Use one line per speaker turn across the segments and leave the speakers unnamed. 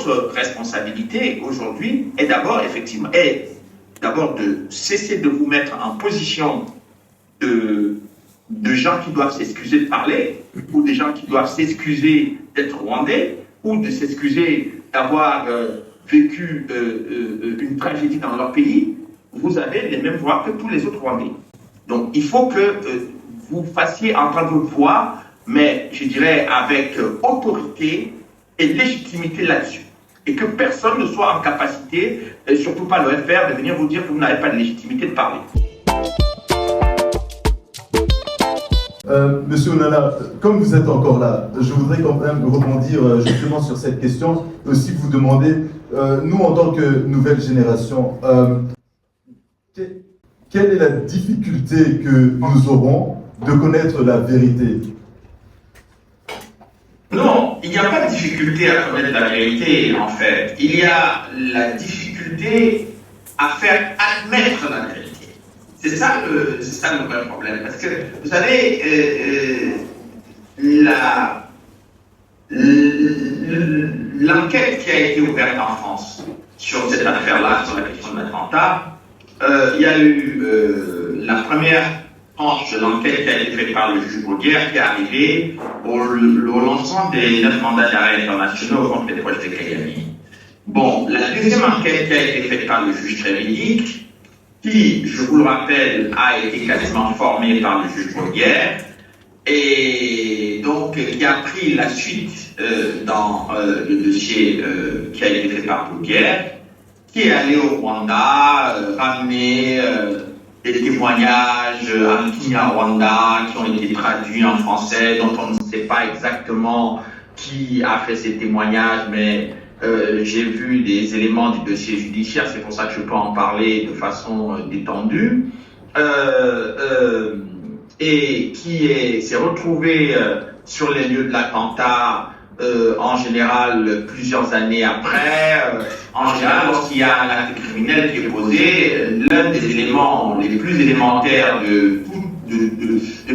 votre responsabilité aujourd'hui est d'abord, effectivement, de cesser de vous mettre en position de gens qui doivent s'excuser de parler, ou des gens qui doivent s'excuser d'être rwandais, ou de s'excuser d'avoir vécu une tragédie dans leur pays. Vous avez les mêmes voix que tous les autres Rwandais. Donc il faut que vous fassiez entendre votre voix, mais je dirais avec autorité et légitimité là-dessus. Et que personne ne soit en capacité, et surtout pas le FR, de venir vous dire que vous n'avez pas de légitimité de parler.
Monsieur Onana, comme vous êtes encore là, je voudrais quand même rebondir justement sur cette question, aussi vous demander, nous en tant que nouvelle génération, quelle est la difficulté que nous aurons de connaître la vérité?
Non, il n'y a pas de difficulté à connaître la vérité, en fait. Il y a la difficulté à faire admettre la vérité. C'est ça le vrai problème. Parce que, vous savez, l'enquête qui a été ouverte en France sur cette affaire-là, sur la question de l'attentat, il y a eu la première tranche de l'enquête qui a été faite par le juge Bruguière, qui est arrivé au lancement des 9 mandats d'arrêt internationaux contre les proches de Kayani. Bon, la deuxième enquête qui a été faite par le juge Trévidic, qui, je vous le rappelle, a été quasiment formé par le juge Bruguière, et donc qui a pris la suite dans le dossier qui a été fait par Bruguière, qui est allé au Rwanda, ramener des témoignages en Kinyarwanda qui ont été traduits en français, dont on ne sait pas exactement qui a fait ces témoignages, mais j'ai vu des éléments du dossier judiciaire, c'est pour ça que je peux en parler de façon détendue, et qui s'est retrouvé sur les lieux de l'attentat en général plusieurs années après. En général, lorsqu'il y a un acte criminel qui est posé, l'un des éléments les plus élémentaires de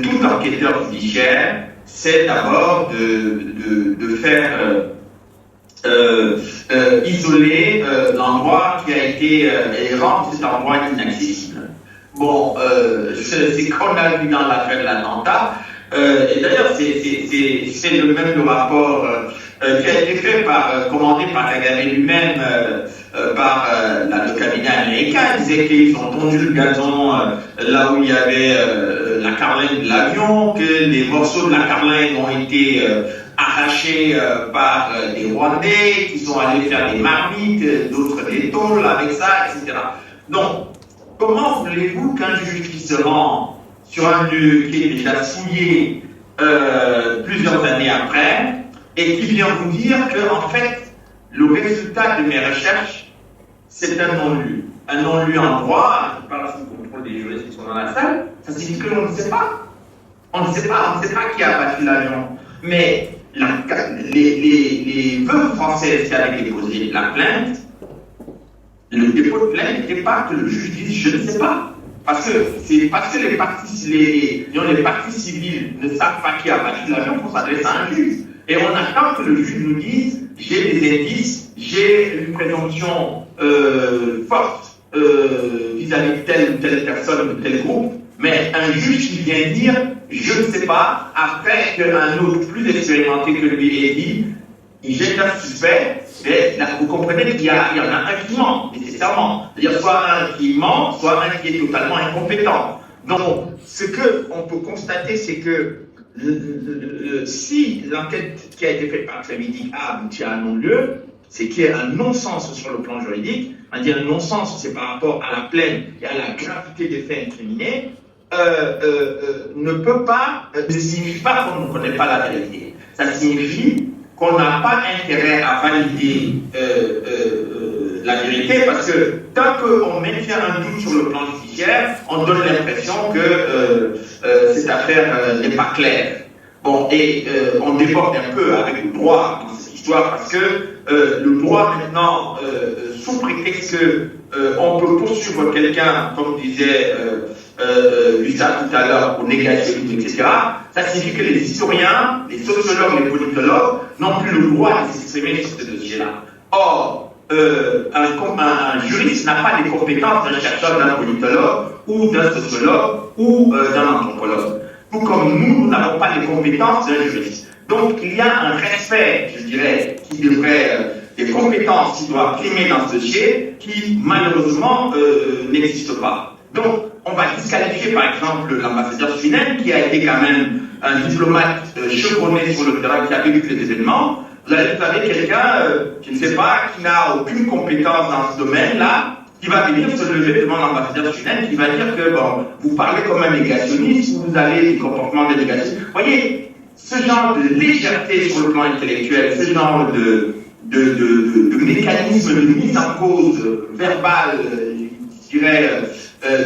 tout enquêteur judiciaire, c'est d'abord de faire isoler l'endroit qui a été et rendre cet endroit inaccessible. Bon, c'est ce qu'on a vu dans l'affaire de l'attentat. Et d'ailleurs, c'est le même rapport qui a été fait commandé par Kagame lui-même, par le cabinet américain. Il disait qu'ils ont tondu le gazon là où il y avait la carlingue de l'avion, que les morceaux de la carlingue ont été arrachés par des Rwandais, qui sont allés faire des marmites, d'autres des tôles avec ça, etc. Donc, comment voulez-vous qu'un juge qui se rend sur un lieu qui est déjà fouillé plusieurs années après, et qui vient vous dire que, en fait, le résultat de mes recherches, c'est un non-lieu. Un non-lieu en droit, je parle sous le contrôle des juristes qui sont dans la salle, ça signifie que l'on ne sait pas. On ne sait pas qui a battu l'avion. Mais les veuves françaises qui avaient déposé la plainte, le dépôt de plainte n'était pas que le juge dise « je ne sais pas ». Parce que les parties civiles ne savent pas qui a battu l'avion pour s'adresser à un juge. Et on attend que le juge nous dise j'ai des indices, j'ai une présomption forte vis-à-vis de telle ou telle personne ou de tel groupe, mais un juge qui vient dire je ne sais pas, après qu'un autre plus expérimenté que lui ait dit il jette un suspect, mais là, vous comprenez qu'il y en a un qui ment, nécessairement. C'est-à-dire soit un qui ment, soit un qui est totalement incompétent. Donc, ce qu'on peut constater, c'est que si l'enquête qui a été faite par Trévidic a abouti à un non-lieu, c'est qu'il y a un non-sens sur le plan juridique. On dit un non-sens, c'est par rapport à la plainte et à la gravité des faits incriminés, ne signifie pas qu'on ne connaît pas la vérité. Ça signifie qu'on n'a pas intérêt à valider la vérité, parce que tant qu'on maintient un doute sur le plan judiciaire, on donne l'impression que cette affaire n'est pas claire. Bon, et on déborde un peu avec le droit dans cette histoire, parce que le droit maintenant, sous prétexte qu'on peut poursuivre quelqu'un, comme disait Lucas tout à l'heure, au négationnisme, etc., ça signifie que les historiens, les sociologues, les politologues n'ont plus le droit de s'exprimer sur ce dossier-là. Or, un juriste n'a pas les compétences d'un chercheur, d'un politologue, ou d'un sociologue, ou d'un anthropologue. Tout comme nous n'avons pas les compétences d'un juriste. Donc, il y a un respect, je dirais, qui devrait, des compétences qui doivent primer dans ce dossier, qui, malheureusement, n'existent pas. Donc, on va disqualifier, par exemple, l'ambassadeur Swinen, qui a été quand même un diplomate chevronné sur le terrain, qui a vécu les événements. Vous avez quelqu'un qui ne sait pas, qui n'a aucune compétence dans ce domaine-là, qui va venir se lever devant l'ambassadeur Swinen, qui va dire que, bon, vous parlez comme un négationniste, vous avez des comportements de négationnistes. Vous voyez, ce genre de légèreté sur le plan intellectuel, ce genre de mécanisme de mise en cause verbale, je dirais,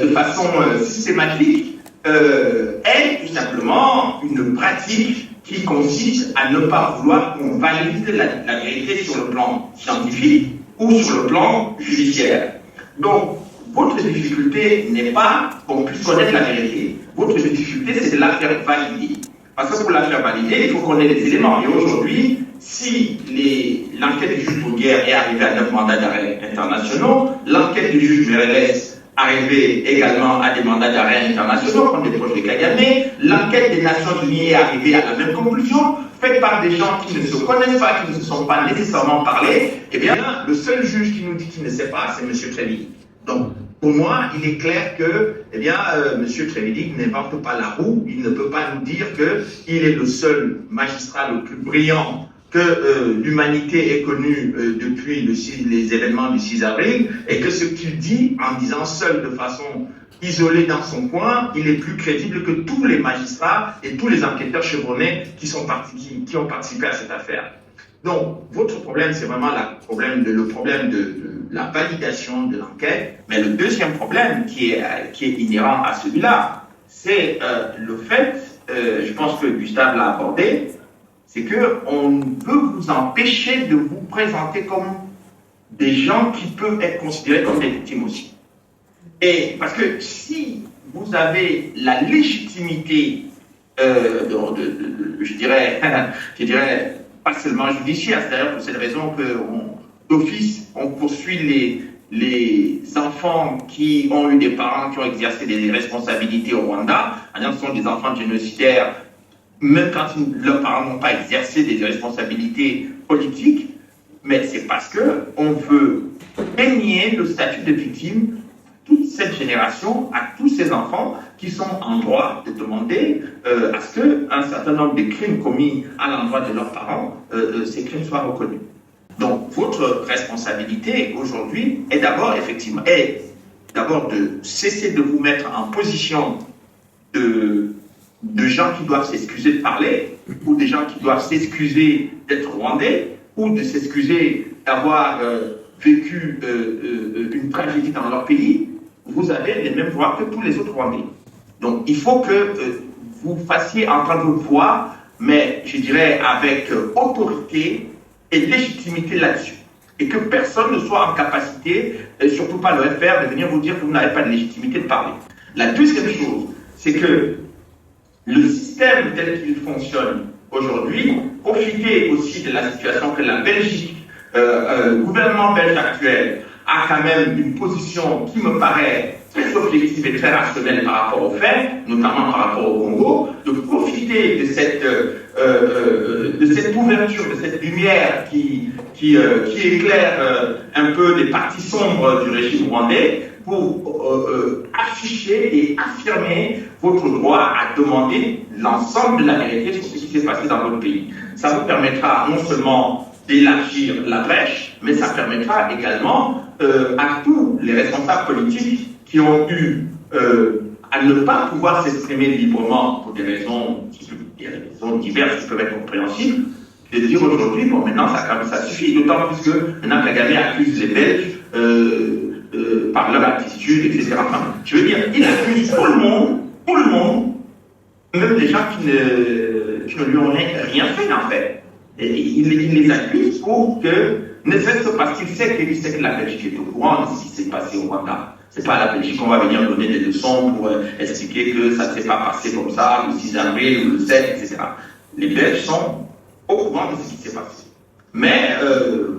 de façon systématique, est tout simplement une pratique qui consiste à ne pas vouloir qu'on valide la vérité sur le plan scientifique ou sur le plan judiciaire. Donc, votre difficulté n'est pas qu'on puisse connaître la vérité. Votre difficulté, c'est de la faire valider. Parce que pour la faire valider, il faut qu'on ait des éléments. Et aujourd'hui, si l'enquête du juge Bruguière est arrivée à 9 mandats d'arrêt internationaux, l'enquête du juge Merelles arrivée également à des mandats d'arrêt internationaux, comme des projets Kagame, l'enquête des Nations Unies est arrivée à la même conclusion, faite par des gens qui ne se connaissent pas, qui ne se sont pas nécessairement parlé, eh bien, le seul juge qui nous dit qu'il ne sait pas, c'est M. Trévidic. Donc, pour moi, il est clair que, eh bien, M. Trévidic n'invente pas la roue, il ne peut pas nous dire qu'il est le seul magistrat le plus brillant que l'humanité ait connu depuis les événements du 6 avril, et que ce qu'il dit, en disant seul de façon isolé dans son coin, il est plus crédible que tous les magistrats et tous les enquêteurs chevronnés qui ont participé à cette affaire. Donc, votre problème, c'est vraiment le problème de la validation de l'enquête. Mais le deuxième problème qui est inhérent à celui-là, c'est le fait, je pense que Gustave l'a abordé, c'est qu'on ne peut vous empêcher de vous présenter comme des gens qui peuvent être considérés comme des victimes aussi. Et parce que si vous avez la légitimité, je dirais, pas seulement judiciaire, c'est-à-dire pour cette raison que d'office, on poursuit les enfants qui ont eu des parents qui ont exercé des responsabilités au Rwanda, ce sont des enfants génocidaires, même quand leurs parents n'ont pas exercé des responsabilités politiques, mais c'est parce qu'on veut régner le statut de victime toute cette génération, à tous ces enfants qui sont en droit de demander à ce qu'un certain nombre de crimes commis à l'endroit de leurs parents, ces crimes soient reconnus. Donc, votre responsabilité aujourd'hui est d'abord, effectivement, de cesser de vous mettre en position de gens qui doivent s'excuser de parler, ou des gens qui doivent s'excuser d'être rwandais, ou de s'excuser d'avoir vécu une tragédie dans leur pays. Vous avez les mêmes droits que tous les autres Rwandais. Donc, il faut que vous fassiez entendre votre voix, mais je dirais avec autorité et légitimité là-dessus. Et que personne ne soit en capacité, et surtout pas le FR, de venir vous dire que vous n'avez pas de légitimité de parler. La deuxième chose, c'est que le système tel qu'il fonctionne aujourd'hui, profitez aussi de la situation que la Belgique, le gouvernement belge actuel, a quand même une position qui me paraît très objective et très rationnelle par rapport aux faits, notamment par rapport au Congo, de profiter de cette ouverture, de cette lumière qui éclaire un peu des parties sombres du régime rwandais pour afficher et affirmer votre droit à demander l'ensemble de la vérité sur ce qui s'est passé dans votre pays. Ça vous permettra non seulement d'élargir la brèche, mais ça permettra également à tous les responsables politiques qui ont eu à ne pas pouvoir s'exprimer librement pour des raisons diverses qui peuvent être compréhensibles, de dire aujourd'hui, bon maintenant ça suffit, d'autant plus que maintenant Kagame accuse les Belges par leur attitude, etc. Enfin, je veux dire, il accuse tout le monde, même des gens qui ne lui ont rien fait en fait. Et il les accuse pour que, ne serait-ce que parce qu'il sait que la Belgique est au courant de ce qui s'est passé au Rwanda. C'est pas à la Belgique qu'on va venir donner des leçons pour expliquer que ça ne s'est pas passé comme ça, le 6 avril, ou le 7, etc. Les Belges sont au courant de ce qui s'est passé. Mais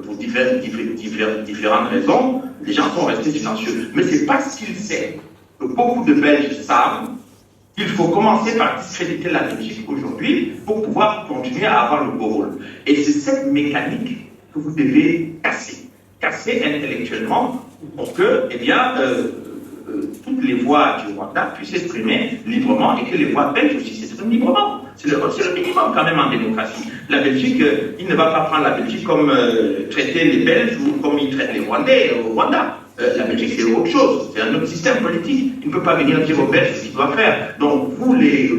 pour différentes raisons, les gens sont restés silencieux. Mais c'est parce qu'ils savent que beaucoup de Belges savent qu'il faut commencer par discréditer la Belgique aujourd'hui pour pouvoir continuer à avoir le beau rôle. Et c'est cette mécanique que vous devez casser intellectuellement pour que, eh bien, toutes les voix du Rwanda puissent s'exprimer librement et que les voix belges aussi s'expriment librement. C'est le minimum quand même en démocratie. La Belgique, il ne va pas prendre la Belgique comme traiter les Belges ou comme il traite les Rwandais au Rwanda. La Belgique, c'est autre chose. C'est un autre système politique. Il ne peut pas venir dire aux Belges ce qu'il doit faire. Donc, vous, les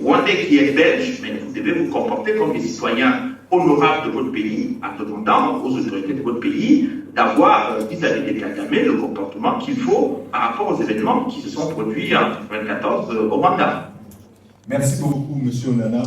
Rwandais qui êtes belges, mais vous devez vous comporter comme des citoyens honorables de votre pays, en demandant aux autorités de votre pays d'avoir vis-à-vis des Kagame le comportement qu'il faut par rapport aux événements qui se sont produits en 1994 au Rwanda.
Merci beaucoup, Monsieur Onana.